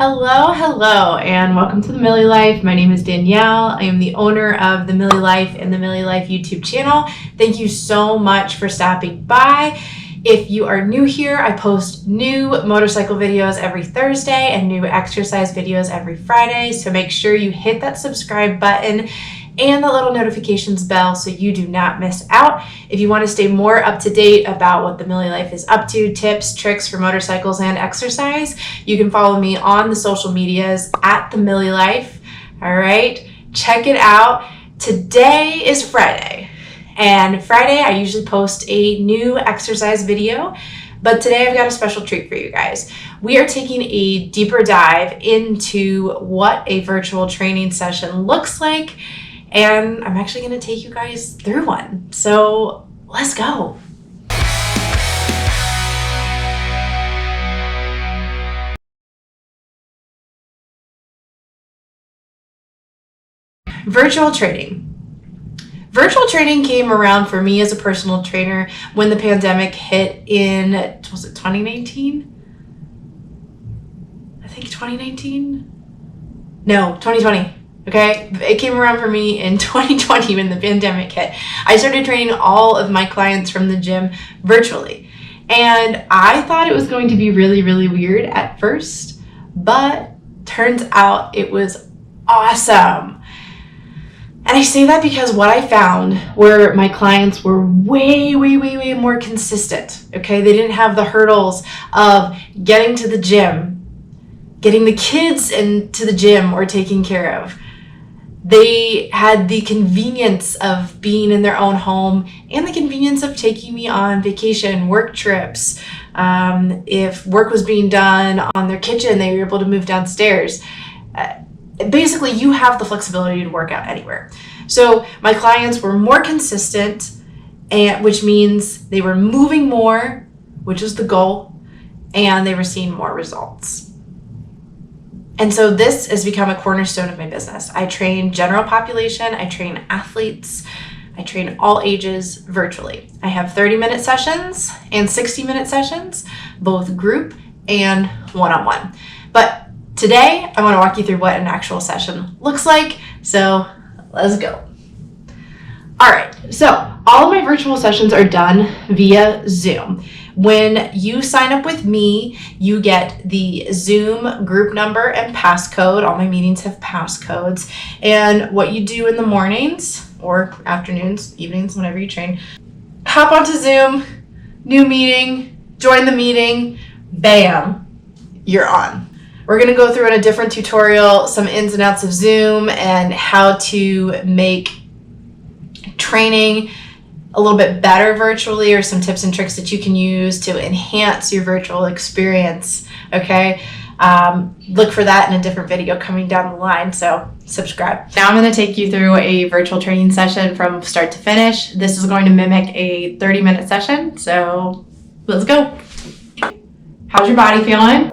Hello, and welcome to theMillyLife. My name is Danielle. I am the owner of theMillyLife and theMillyLife YouTube channel. Thank you so much for stopping by. If you are new here, I post new motorcycle videos every Thursday and new exercise videos every Friday. So make sure you hit that subscribe button and the little notifications bell so you do not miss out. If you want to stay more up to date about what theMillyLife is up to, tips, tricks for motorcycles and exercise, you can follow me on the social medias at theMillyLife. All right, check it out. Today is Friday, and Friday I usually post a new exercise video, but today I've got a special treat for you guys. We are taking a deeper dive into what a virtual training session looks like, and I'm actually going to take you guys through one. So let's go. Virtual training. Virtual training came around for me as a personal trainer when the pandemic hit in, was it 2019? I think 2019? No, 2020. Okay, it came around for me in 2020 when the pandemic hit. I started training all of my clients from the gym virtually. And I thought it was going to be really, really weird at first, but turns out it was awesome. And I say that because what I found were my clients were way more consistent. Okay, they didn't have the hurdles of getting to the gym, getting the kids into the gym or taking care of. They had the convenience of being in their own home and the convenience of taking me on vacation, work trips. If work was being done on their kitchen, they were able to move downstairs. Basically, you have the flexibility to work out anywhere. So my clients were more consistent, which means they were moving more, which is the goal, and they were seeing more results. And so this has become a cornerstone of my business. I train general population, I train athletes, I train all ages virtually. I have 30-minute sessions and 60-minute sessions, both group and one-on-one. But today, I want to walk you through what an actual session looks like. So let's go. All right, so all of my virtual sessions are done via Zoom. When you sign up with me, you get the Zoom group number and passcode. All my meetings have passcodes. And what you do in the mornings or afternoons, evenings, whenever you train, hop onto Zoom, new meeting, join the meeting, bam, you're on. We're going to go through in a different tutorial some ins and outs of Zoom and how to make training a little bit better virtually, or some tips and tricks that you can use to enhance your virtual experience. Okay, look for that in a different video coming down the line, so subscribe. Now I'm going to take you through a virtual training session from start to finish. This is going to mimic a 30-minute session, so let's go. How's your body feeling?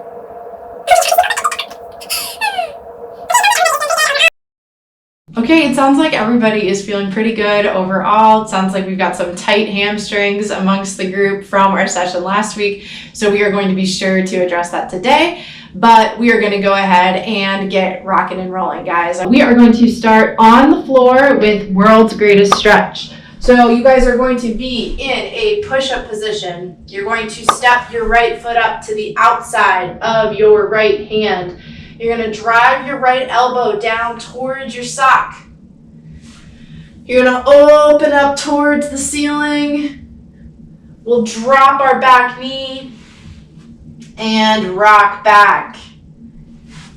Okay, it sounds like everybody is feeling pretty good overall. It sounds like we've got some tight hamstrings amongst the group from our session last week. So we are going to be sure to address that today, but we are going to go ahead and get rocking and rolling, guys. We are going to start on the floor with world's greatest stretch. So you guys are going to be in a push-up position. You're going to step your right foot up to the outside of your right hand. You're going to drive your right elbow down towards your sock. You're going to open up towards the ceiling. We'll drop our back knee and rock back.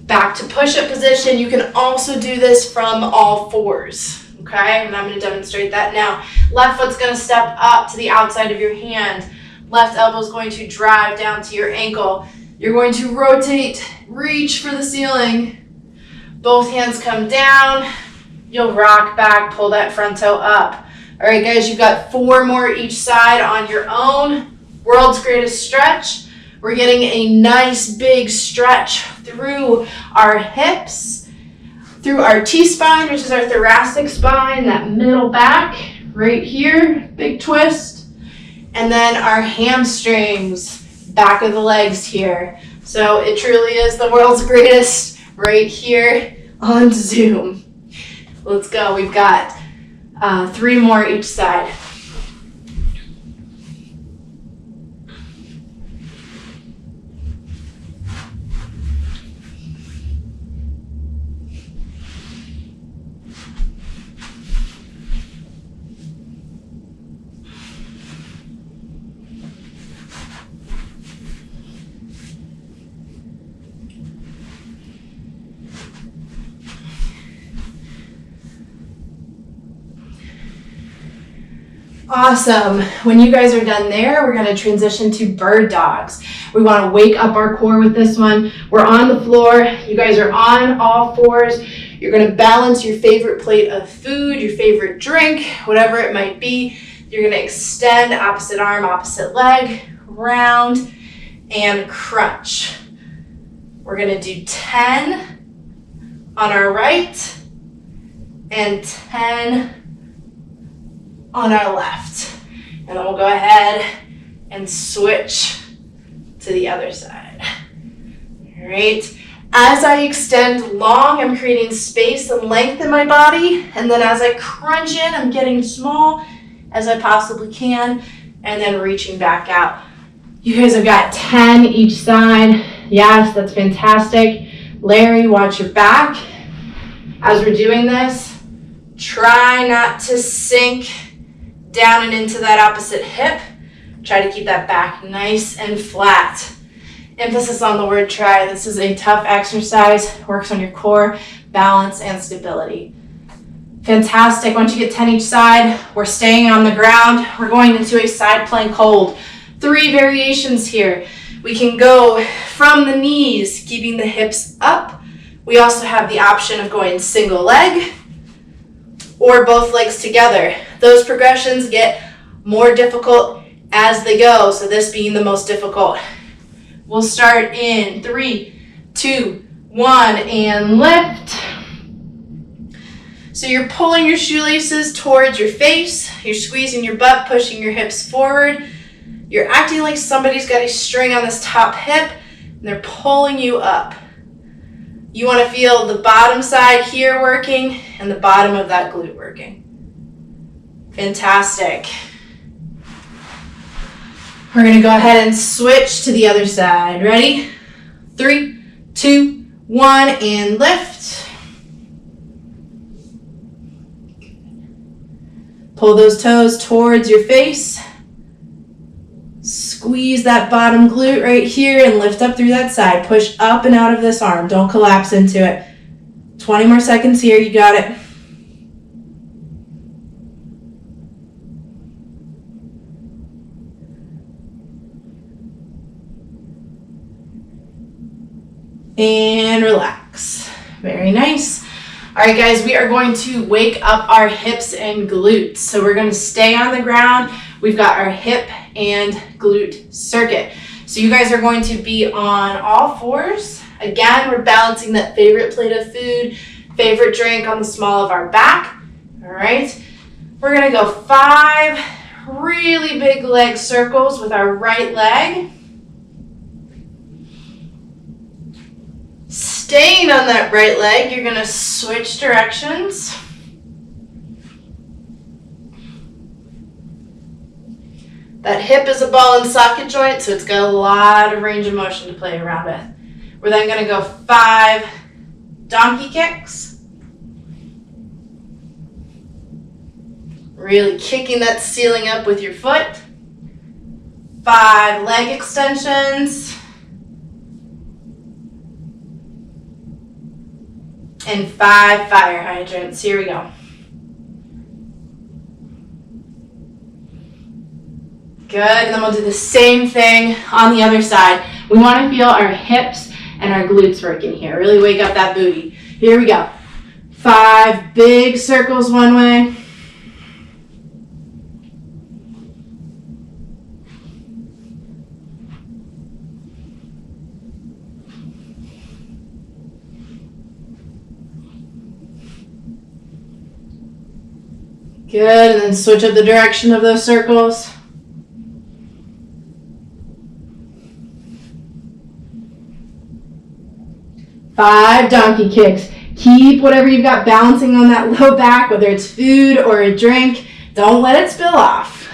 Back to push-up position. You can also do this from all fours. Okay, and I'm going to demonstrate that now. Left foot's going to step up to the outside of your hand. Left elbow's going to drive down to your ankle. You're going to rotate, reach for the ceiling. Both hands come down. You'll rock back, pull that front toe up. All right, guys, you've got 4 more each side on your own. World's greatest stretch. We're getting a nice big stretch through our hips, through our T-spine, which is our thoracic spine, that middle back right here, big twist. And then our hamstrings, back of the legs here. So it truly is the world's greatest right here on Zoom. Let's go. We've got 3 more each side. Awesome. When you guys are done there, we're going to transition to bird dogs. We want to wake up our core with this one. We're on the floor. You guys are on all fours. You're going to balance your favorite plate of food, your favorite drink, whatever it might be. You're going to extend opposite arm, opposite leg, round, and crunch. We're going to do 10 on our right and 10 on our left. And then we'll go ahead and switch to the other side. All right. As I extend long, I'm creating space and length in my body. And then as I crunch in, I'm getting small as I possibly can, and then reaching back out. You guys have got 10 each side. Yes, that's fantastic. Larry, watch your back. As we're doing this, try not to sink down and into that opposite hip. Try to keep that back nice and flat. Emphasis on the word try. This is a tough exercise. Works on your core, balance, and stability. Fantastic. Once you get 10 each side, we're staying on the ground. We're going into a side plank hold. 3 variations here. We can go from the knees, keeping the hips up. We also have the option of going single leg or both legs together. Those progressions get more difficult as they go, so this being the most difficult. We'll start in 3, 2, 1, and lift. So you're pulling your shoelaces towards your face. You're squeezing your butt, pushing your hips forward. You're acting like somebody's got a string on this top hip, and they're pulling you up. You want to feel the bottom side here working and the bottom of that glute working. Fantastic. We're going to go ahead and switch to the other side. Ready? 3, 2, 1, and lift. Pull those toes towards your face. Squeeze that bottom glute right here and lift up through that side. Push up and out of this arm. Don't collapse into it. 20 more seconds here. You got it. And relax. Very nice. All right, guys, we are going to wake up our hips and glutes. So we're going to stay on the ground. We've got our hip and glute circuit. So you guys are going to be on all fours. Again, we're balancing that favorite plate of food, favorite drink on the small of our back. All right. We're going to go 5 really big leg circles with our right leg. Staying on that right leg, you're going to switch directions. That hip is a ball and socket joint, so it's got a lot of range of motion to play around with. We're then going to go 5 donkey kicks. Really kicking that ceiling up with your foot. 5 leg extensions. And 5 fire hydrants. Here we go. Good, and then we'll do the same thing on the other side. We want to feel our hips and our glutes working here. Really wake up that booty. Here we go. 5 big circles one way. Good, and then switch up the direction of those circles. 5 donkey kicks. Keep whatever you've got balancing on that low back, whether it's food or a drink. Don't let it spill off.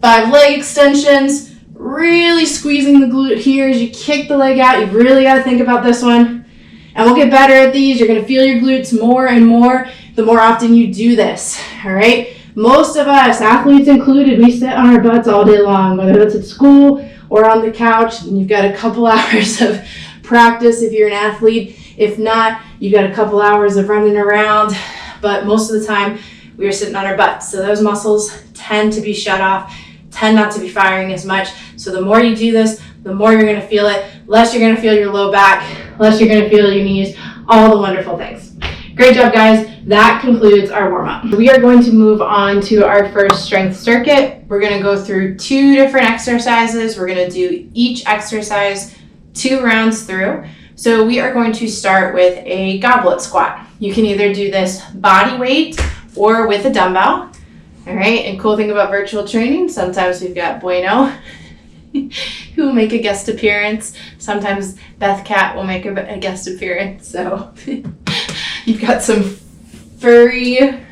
5 leg extensions. Really squeezing the glute here as you kick the leg out. You've really got to think about this one. And we'll get better at these. You're going to feel your glutes more and more the more often you do this. All right? Most of us, athletes included, we sit on our butts all day long, whether that's at school or on the couch, and you've got a couple hours of practice if you're an athlete. If not, you've got a couple hours of running around, but most of the time we are sitting on our butts. So those muscles tend to be shut off, tend not to be firing as much. So the more you do this, the more you're going to feel it, less you're going to feel your low back, less you're going to feel your knees, all the wonderful things. Great job, guys. That concludes our warm-up. We are going to move on to our first strength circuit. We're going to go through 2 different exercises. We're going to do each exercise 2 rounds through. So we are going to start with a goblet squat. You can either do this body weight or with a dumbbell. All right, and cool thing about virtual training, sometimes we've got Bueno who will make a guest appearance. Sometimes Beth Cat will make a guest appearance. So you've got some furry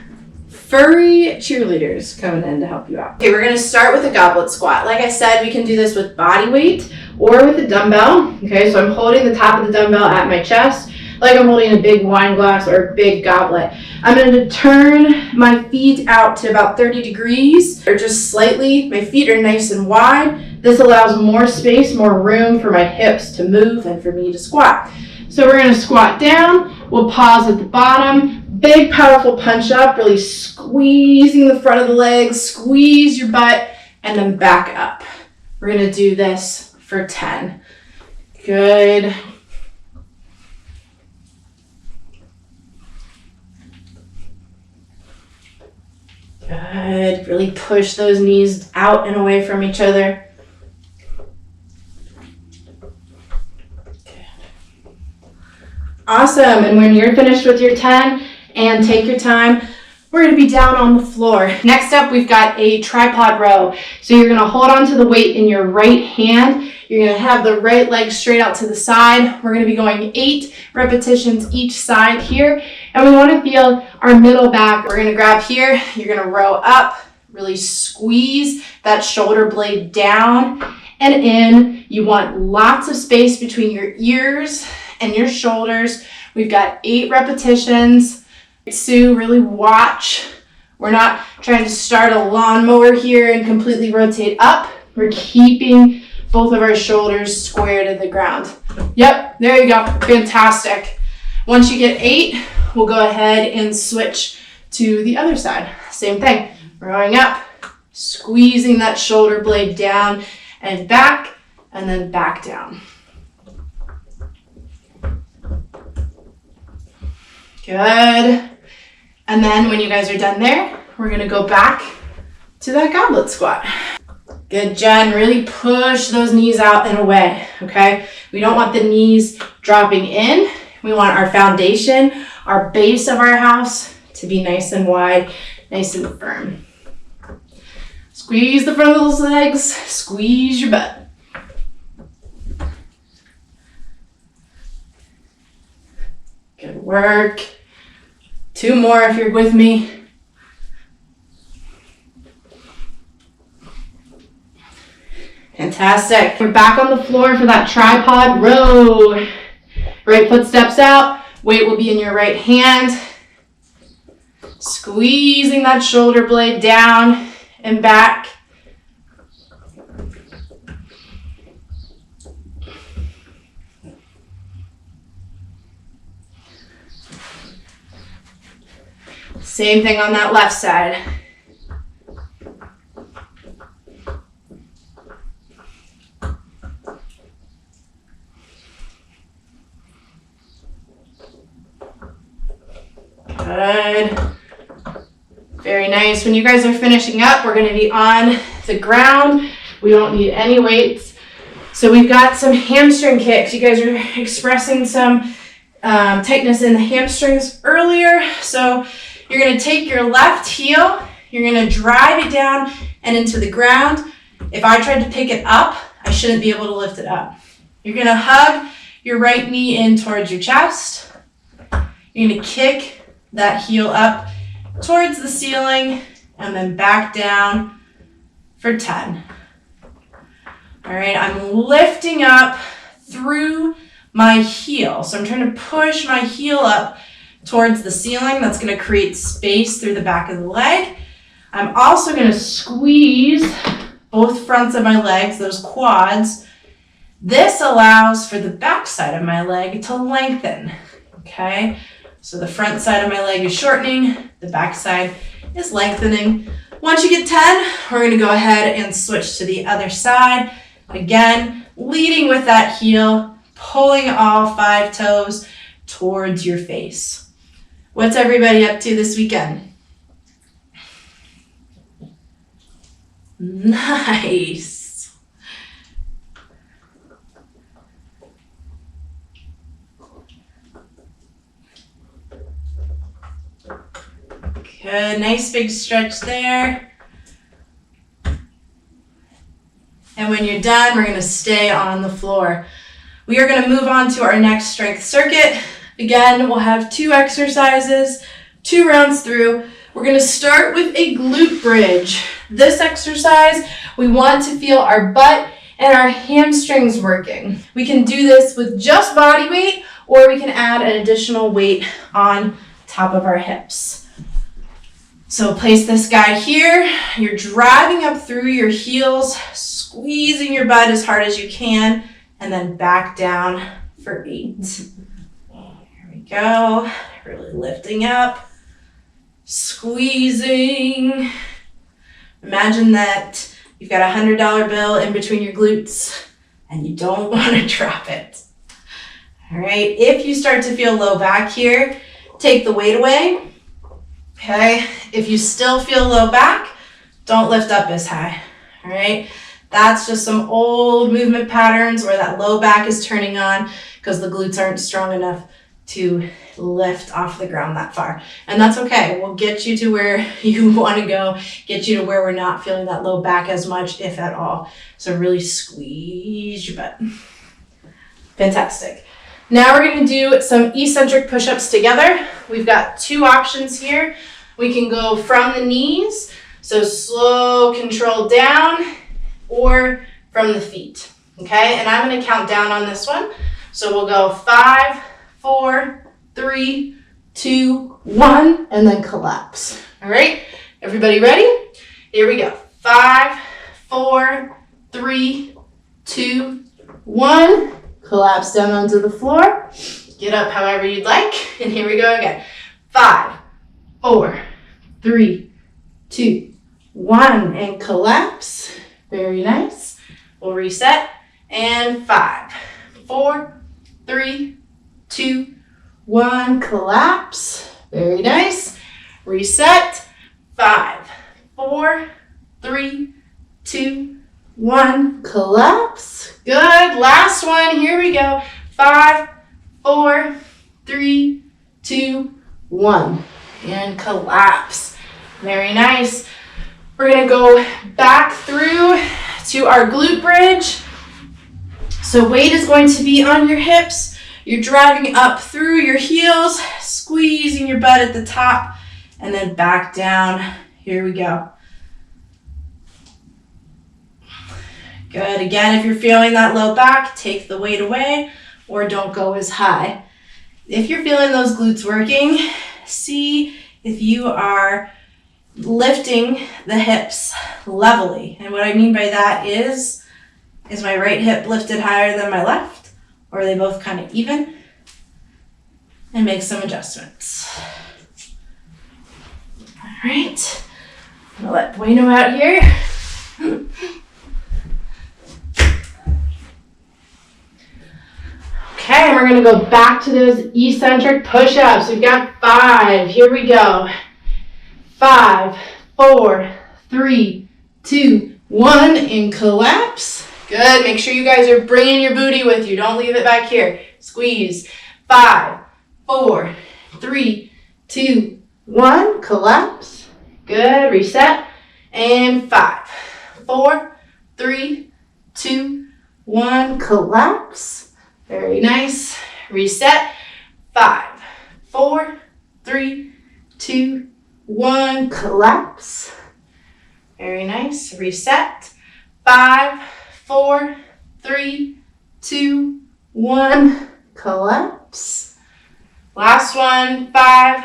cheerleaders coming in to help you out. Okay, we're going to start with a goblet squat. Like I said, we can do this with body weight or with a dumbbell. Okay, so I'm holding the top of the dumbbell at my chest like I'm holding a big wine glass or a big goblet. I'm going to turn my feet out to about 30 degrees or just slightly. My feet are nice and wide. This allows more space, more room for my hips to move and for me to squat. So we're going to squat down. We'll pause at the bottom. Big, powerful punch up, really squeezing the front of the legs, squeeze your butt, and then back up. We're going to do this for 10. Good. Good. Really push those knees out and away from each other. Awesome. And when you're finished with your 10, and take your time, we're going to be down on the floor. Next up, we've got a tripod row. So you're going to hold on to the weight in your right hand. You're going to have the right leg straight out to the side. We're going to be going 8 repetitions each side here. And we want to feel our middle back. We're going to grab here. You're going to row up, really squeeze that shoulder blade down and in. You want lots of space between your ears and your shoulders. We've got 8 repetitions. Sue, really watch. We're not trying to start a lawnmower here and completely rotate up. We're keeping both of our shoulders square to the ground. Yep, there you go. Fantastic. Once you get 8, we'll go ahead and switch to the other side. Same thing. Rowing up, squeezing that shoulder blade down and then back down. Good. And then when you guys are done there, we're going to go back to that goblet squat. Good, Jen. Really push those knees out and away, okay? We don't want the knees dropping in. We want our foundation, our base of our house to be nice and wide, nice and firm. Squeeze the front of those legs. Squeeze your butt. Good work. 2 more if you're with me. Fantastic. We're back on the floor for that tripod row. Right foot steps out. Weight will be in your right hand. Squeezing that shoulder blade down and back. Same thing on that left side. Good. Very nice. When you guys are finishing up, we're going to be on the ground. We don't need any weights. So we've got some hamstring kicks. You guys are expressing some tightness in the hamstrings earlier. So you're going to take your left heel, you're going to drive it down and into the ground. If I tried to pick it up, I shouldn't be able to lift it up. You're going to hug your right knee in towards your chest. You're going to kick that heel up towards the ceiling and then back down for 10. All right, I'm lifting up through my heel. So I'm trying to push my heel up towards the ceiling. That's going to create space through the back of the leg. I'm also going to squeeze both fronts of my legs, those quads. This allows for the back side of my leg to lengthen, okay? So the front side of my leg is shortening, the back side is lengthening. Once you get 10, we're going to go ahead and switch to the other side. Again, leading with that heel, pulling all 5 toes towards your face. What's everybody up to this weekend? Nice. Good, nice big stretch there. And when you're done, we're going to stay on the floor. We are going to move on to our next strength circuit. Again, we'll have 2 exercises, 2 rounds through. We're going to start with a glute bridge. This exercise, we want to feel our butt and our hamstrings working. We can do this with just body weight, or we can add an additional weight on top of our hips. So place this guy here. You're driving up through your heels, squeezing your butt as hard as you can, and then back down for 8. Here we go. Really lifting up, squeezing. Imagine that you've got a $100 bill in between your glutes and you don't want to drop it. All right, if you start to feel low back here, take the weight away. Okay, if you still feel low back, don't lift up as high. All right, that's just some old movement patterns where that low back is turning on because the glutes aren't strong enough to lift off the ground that far. And that's okay. We'll get you to where you want to go, get you to where we're not feeling that low back as much, if at all. So really squeeze your butt. Fantastic. Now we're going to do some eccentric push-ups together. We've got 2 options here. We can go from the knees, so slow control down, or from the feet. Okay, and I'm going to count down on this one. So we'll go 5, 4, 3, 2, 1, and then collapse. All right, everybody ready? Here we go. 5, 4, 3, 2, 1. Collapse down onto the floor. Get up however you'd like. And here we go again. 5, 4, 3, 2, 1. And collapse. Very nice. We'll reset. And 5, 4, 3, 2, 1. Collapse. Very nice. Reset. 5, 4, 3, 2, 1. Collapse. Good. Last one. Here we go. 5, 4, 3, 2, 1. And collapse. Very nice. We're going to go back through to our glute bridge. So weight is going to be on your hips. You're driving up through your heels, squeezing your butt at the top, and then back down. Here we go. Good. Again, if you're feeling that low back, take the weight away or don't go as high. If you're feeling those glutes working, see if you are lifting the hips levelly. And what I mean by that is my right hip lifted higher than my left? Or are they both kind of even? And make some adjustments. All right. I'm going to let Bueno out here. Okay, and we're going to go back to those eccentric push-ups. We've got 5. Here we go. 5, 4, 3, 2, 1, and collapse. Good. Make sure you guys are bringing your booty with you. Don't leave it back here. Squeeze. 5, 4, 3, 2, 1. Collapse. Good. Reset. And 5, 4, 3, 2, 1. Collapse. Very nice. Reset. 5, 4, 3, 2, 1. Collapse. Very nice. Reset. 5, 4, 3, 2, 1. Collapse. Last one. 5,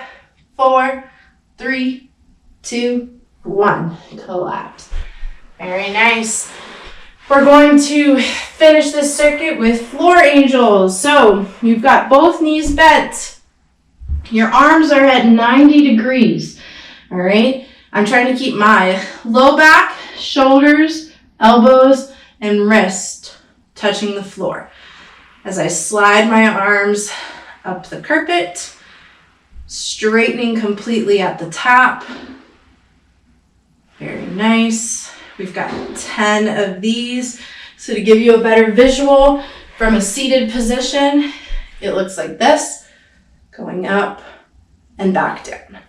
4, 3, 2, 1. Collapse. Very nice. We're going to finish this circuit with floor angels. So you've got both knees bent. Your arms are at 90 degrees. All right. I'm trying to keep my low back, shoulders, elbows, and wrist touching the floor as I slide my arms up the carpet, straightening completely at the top. Very nice. We've got 10 of these. So to give you a better visual from a seated position, it looks like this, going up and back down.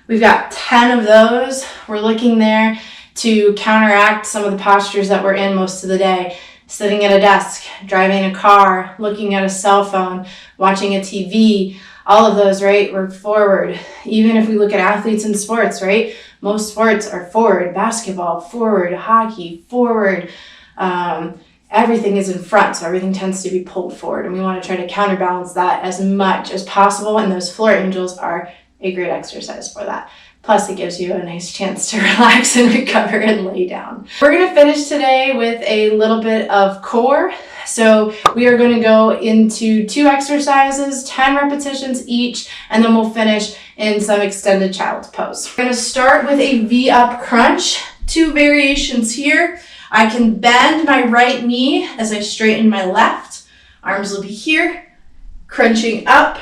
We've got 10 of those. We're looking there to counteract some of the postures that we're in most of the day. Sitting at a desk, driving a car, looking at a cell phone, watching a TV, all of those, right? We're forward. Even if we look at athletes in sports, right? Most sports are forward. Basketball, forward. Hockey, forward. Everything is in front, so everything tends to be pulled forward. And we want to try to counterbalance that as much as possible. And those floor angels are a great exercise for that. Plus, it gives you a nice chance to relax and recover and lay down. We're going to finish today with a little bit of core. So we are going to go into 2 exercises, 10 repetitions each, and then we'll finish in some extended child's pose. We're going to start with a V-up crunch. 2 variations here. I can bend my right knee as I straighten my left. Arms will be here, crunching up.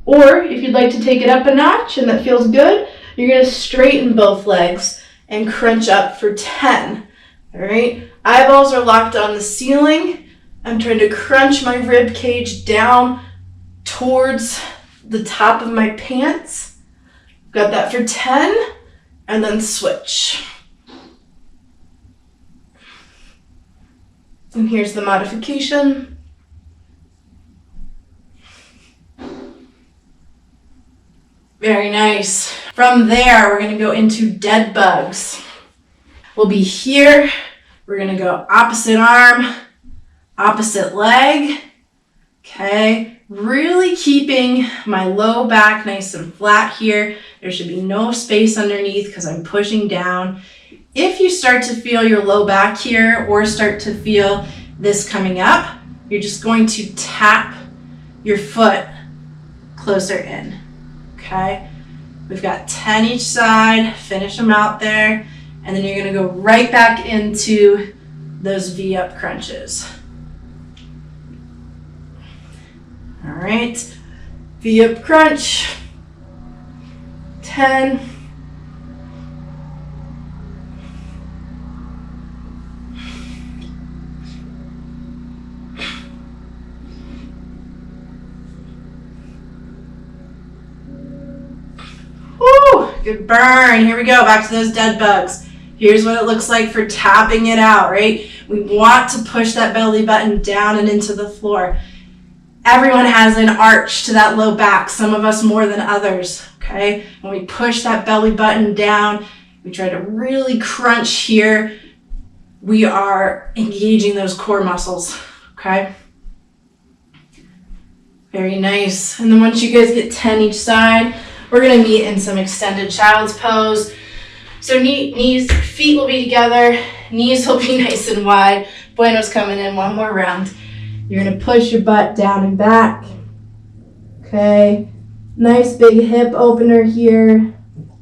Or if you'd like to take it up a notch and that feels good, you're going to straighten both legs and crunch up for 10. All right, eyeballs are locked on the ceiling. I'm trying to crunch my rib cage down towards the top of my pants. Got that for 10, and then switch. And here's the modification. Very nice. From there, we're gonna go into dead bugs. We'll be here. We're gonna go opposite arm, opposite leg. Okay, really keeping my low back nice and flat here. There should be no space underneath because I'm pushing down. If you start to feel your low back here or start to feel this coming up, you're just going to tap your foot closer in. Okay, we've got 10 each side, finish them out there, and then you're gonna go right back into those V-up crunches. All right, V-up crunch, 10. Good burn. Here we go. Back to those dead bugs. Here's what it looks like for tapping it out, right? We want to push that belly button down and into the floor. Everyone has an arch to that low back, some of us more than others, okay? When we push that belly button down, we try to really crunch here. We are engaging those core muscles, okay? Very nice. And then once you guys get 10 each side, we're gonna meet in some extended child's pose. So knees, feet will be together, knees will be nice and wide. Bueno's coming in, one more round. You're gonna push your butt down and back. Okay, nice big hip opener here.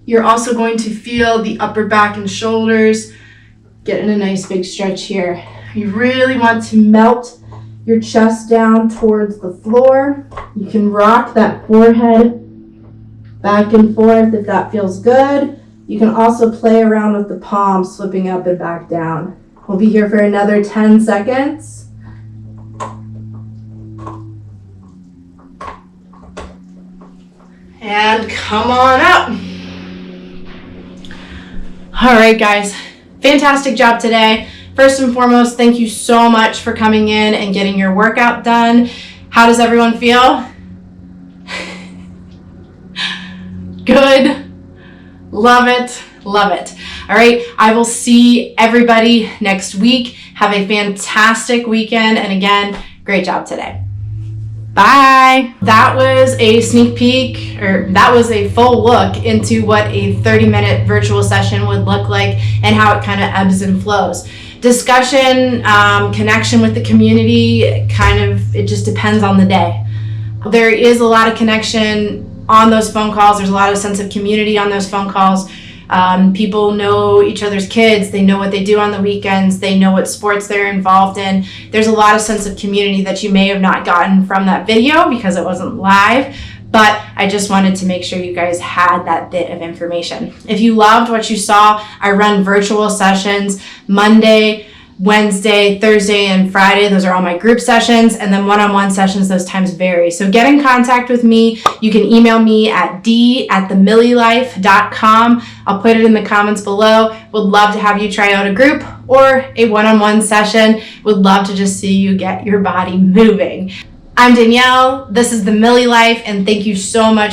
You're also going to feel the upper back and shoulders, getting a nice big stretch here. You really want to melt your chest down towards the floor. You can rock that forehead back and forth if that feels good. You can also play around with the palms, flipping up and back down. We'll be here for another 10 seconds. And come on up. All right, guys. Fantastic job today. First and foremost, thank you so much for coming in and getting your workout done. How does everyone feel? Good. Love it. Love it. All right. I will see everybody next week. Have a fantastic weekend. And again, great job today. Bye. That was a sneak peek, or that was a full look into what a 30-minute virtual session would look like and how it kind of ebbs and flows. Discussion, connection with the community, it just depends on the day. There is a lot of connection on those phone calls. There's a lot of sense of community on those phone calls. People know each other's kids. They know what they do on the weekends. They know what sports they're involved in. There's a lot of sense of community that you may have not gotten from that video because it wasn't live, but I just wanted to make sure you guys had that bit of information. If you loved what you saw, I run virtual sessions Monday, Wednesday, Thursday, and Friday. Those are all my group sessions, and then one-on-one sessions, those times vary. So get in contact with me. You can email me at d@theMillyLife.com. I'll put it in the comments below. Would love to have you try out a group or a one-on-one session. Would love to just see you get your body moving. I'm Danielle. This is The Milly Life, and thank you so much